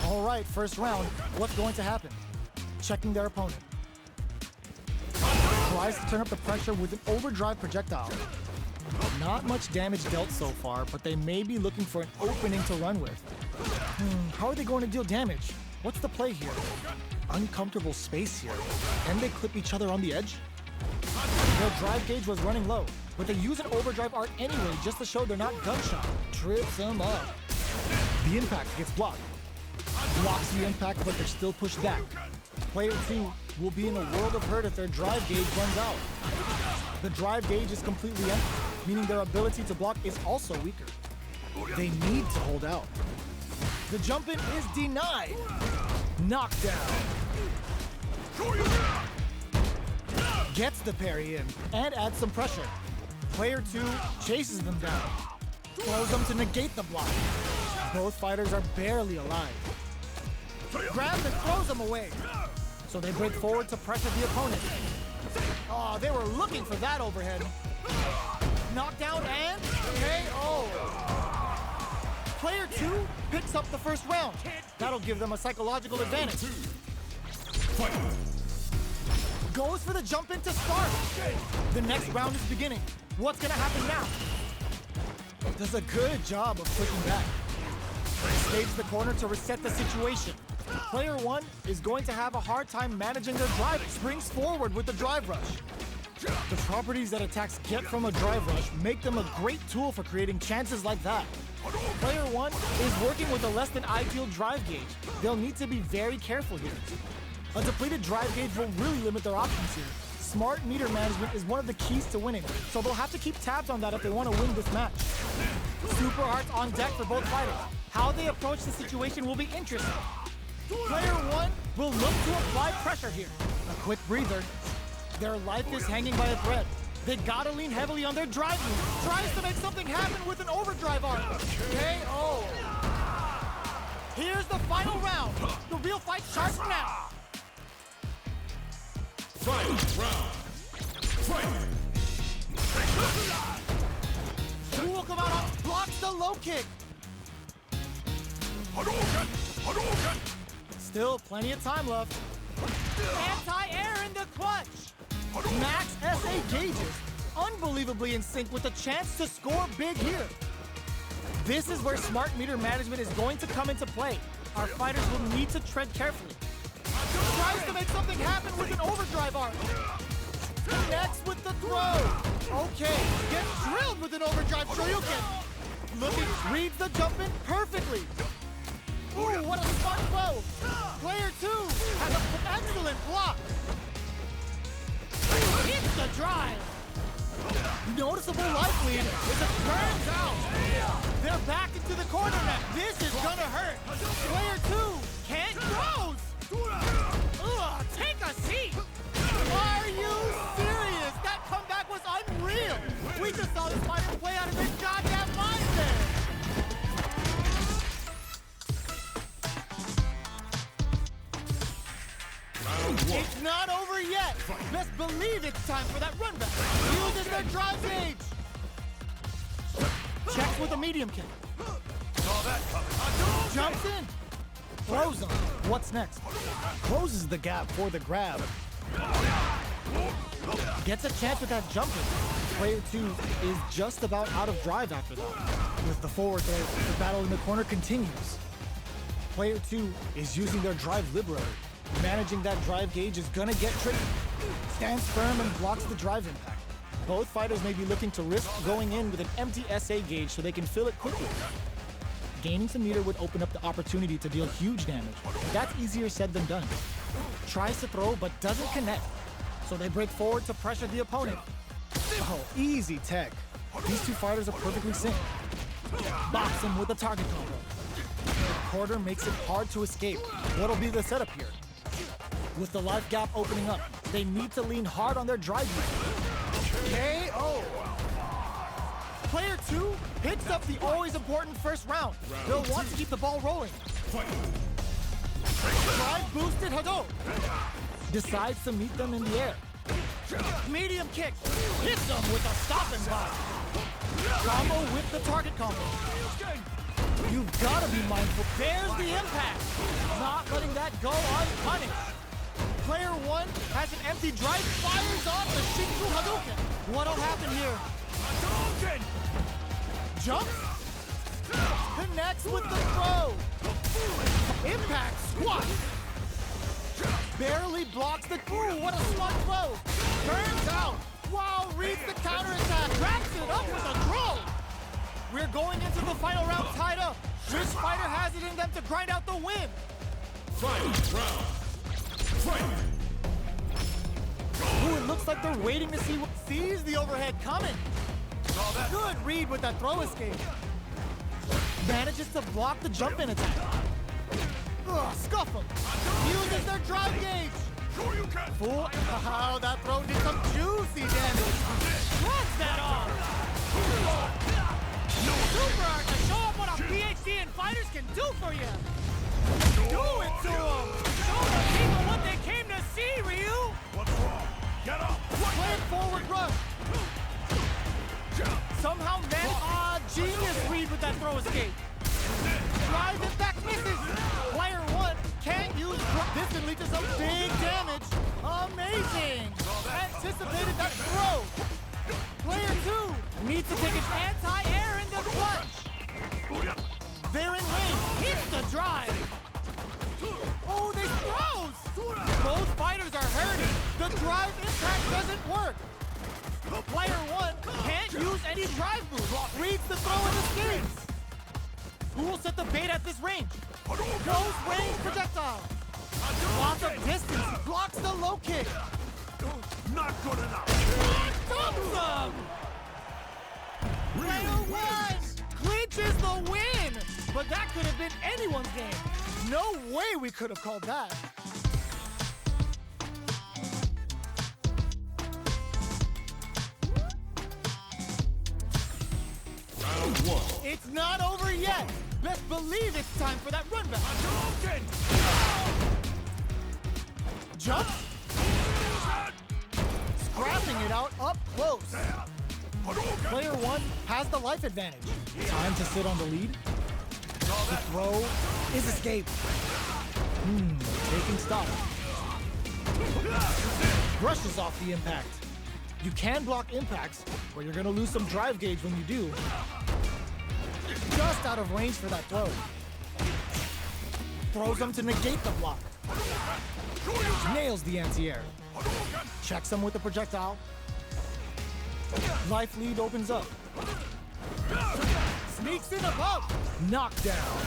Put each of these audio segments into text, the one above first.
All right, first round. What's going to happen? Checking their opponent. Tries to turn up the pressure with an overdrive projectile. Not much damage dealt so far, but they may be looking for an opening to run with. How are they going to deal damage? What's the play here? Uncomfortable space here. Can they clip each other on the edge? Their drive gauge was running low, but they use an overdrive art anyway just to show they're not gunshot. Trips them up. The impact gets blocked. Blocks the impact, but they're still pushed back. Player 2 will be in a world of hurt if their drive gauge runs out. The drive gauge is completely empty, meaning their ability to block is also weaker. They need to hold out. The jump-in is denied. Knockdown. Gets the parry in and adds some pressure. Player 2 chases them down. Throws them to negate the block. Both fighters are barely alive. Grabs and throws them away. So they break forward to pressure the opponent. Oh, they were looking for that overhead. Knockdown and KO. Player 2 picks up the first round. That'll give them a psychological advantage. Goes for the jump in to start. The next round is beginning. What's gonna happen now? Does a good job of pushing back. Escapes the corner to reset the situation. Player 1 is going to have a hard time managing their drive. Springs forward with the drive rush. The properties that attacks get from a drive rush make them a great tool for creating chances like that. Player 1 is working with a less than ideal drive gauge. They'll need to be very careful here. A depleted drive gauge will really limit their options here. Smart meter management is one of the keys to winning, so they'll have to keep tabs on that if they want to win this match. Super Hearts on deck for both fighters. How they approach the situation will be interesting. Player 1 will look to apply pressure here. A quick breather. Their life is hanging by a thread. They gotta lean heavily on their drive move. Tries to make something happen with an overdrive arm. KO. Here's the final round. The real fight starts now. Who will come out and blocks the low kick? Still plenty of time left. Anti-air in the clutch. Max SA gauges. Unbelievably in sync with a chance to score big here. This is where smart meter management is going to come into play. Our fighters will need to tread carefully. Tries to make something happen with an overdrive arm. Connects with the throw. Okay, gets drilled with an overdrive shoryuken. Looking, reads the jump in perfectly. Ooh, what a smart throw. Player 2 has an excellent block. Hits the drive. Noticeable life lead as it turns out. They're back into the corner now. This is gonna hurt. Player 2 can't close. Ugh, take a seat! Are you serious? That comeback was unreal! We just saw this fighter play out of his goddamn mind there! It's not over yet! Best believe it's time for that run back! Uses their drive gauge! Checks with a medium kick. Jumps in! Throws him. What's next? Closes the gap for the grab. Gets a chance with that jumper. Player 2 is just about out of drive after that. With the forward throw, the battle in the corner continues. Player 2 is using their drive liberator. Managing that drive gauge is gonna get tricky. Stands firm and blocks the drive impact. Both fighters may be looking to risk going in with an empty SA gauge so they can fill it quickly. Gaining some meter would open up the opportunity to deal huge damage. That's easier said than done. Tries to throw but doesn't connect. So they break forward to pressure the opponent. Oh, easy tech. These two fighters are perfectly synced. Box him with a target combo. The quarter makes it hard to escape. What'll be the setup here? With the life gap opening up, they need to lean hard on their drive use. KO! Player 2 picks up the always important first round. They'll want to keep the ball rolling. Drive boosted Hado. Decides to meet them in the air. Medium kick. Hits them with a stop and block. Combo with the target combo. You've got to be mindful. There's the impact. Not letting that go unpunished. Player one has an empty drive, fires off the Shinku Hadouken. What'll happen here? Hadouken! Jump. Connects with the throw. Impact squat. Barely blocks the through. What a smart throw. Turns out. Wow, reads the counterattack. Wraps it up with a throw. We're going into the final round tied up. Which fighter has it in them to grind out the win? Final round. Fight! Ooh, it looks like they're waiting to see what sees the overhead coming. Good read with that throw escape. Manages to block the jump in attack. Ugh, scuff him. Uses their drive gauge. Fool. Oh, that throw did some juicy damage. Shrugs that off. Super art to show them what a PhD in fighters can do for you. Do it to them. Show the people what they came to see, Ryu. What's wrong? Get up! Play forward rush. Somehow genius read with that throw escape. Drive impact misses. Player one can't use this can lead to some big damage. Amazing. Anticipated that throw. Player two needs to take an anti-air in the clutch. They're in range. Hits the drive. Oh, they throws. Both fighters are hurting. The drive impact doesn't work. Player one can't use any drive move. Reads the throw and escapes. Who will set the bait at this range? Goes range projectile. Lots of distance. Blocks the low kick. Not good enough. Thumbs Player one clinches the win. But that could have been anyone's game. No way we could have called that. Round one. It's not over yet. Best believe it's time for that run back. Jump. Scrapping it out up close. Player one has the life advantage. Time to sit on the lead. The throw is escaped. Taking stock. Brushes off the impact. You can block impacts, but you're gonna lose some drive gauge when you do. Just out of range for that throw. Throws him to negate the block. Nails the anti-air. Checks him with the projectile. Life lead opens up. Sneaks in above. Knockdown.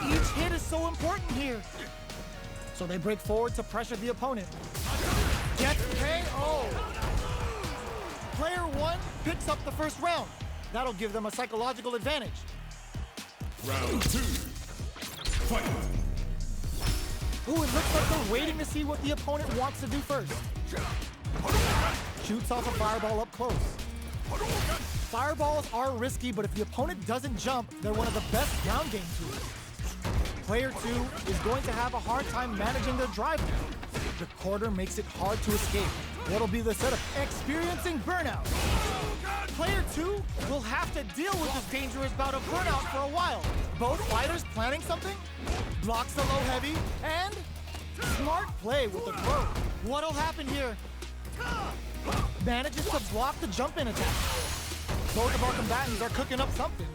Each hit is so important here. So they break forward to pressure the opponent. Gets KO. Player one picks up the first round. That'll give them a psychological advantage. Round two. Fight! Ooh, it looks like they're waiting to see what the opponent wants to do first. Shoots off a fireball up close. Fireballs are risky, but if the opponent doesn't jump, they're one of the best ground game tools. Player two is going to have a hard time managing their drive now. The quarter makes it hard to escape. What'll be the setup? Experiencing burnout. Player two will have to deal with this dangerous bout of burnout for a while. Both fighters planning something? Blocks the low heavy, and smart play with the throw. What'll happen here? Manages to block the jump-in attack. Both of our combatants are cooking up something.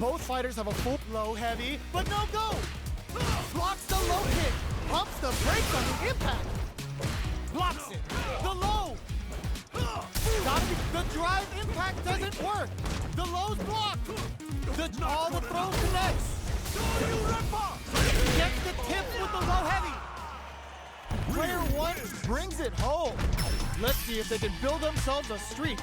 Both fighters have a full low heavy, but no go. Blocks the low kick. Pumps the brakes on the impact. Blocks it. The low. The drive impact doesn't work. The low's blocked. All the throw connects. Gets the tip with the low heavy. Player one brings it home. Let's see if they can build themselves a streak.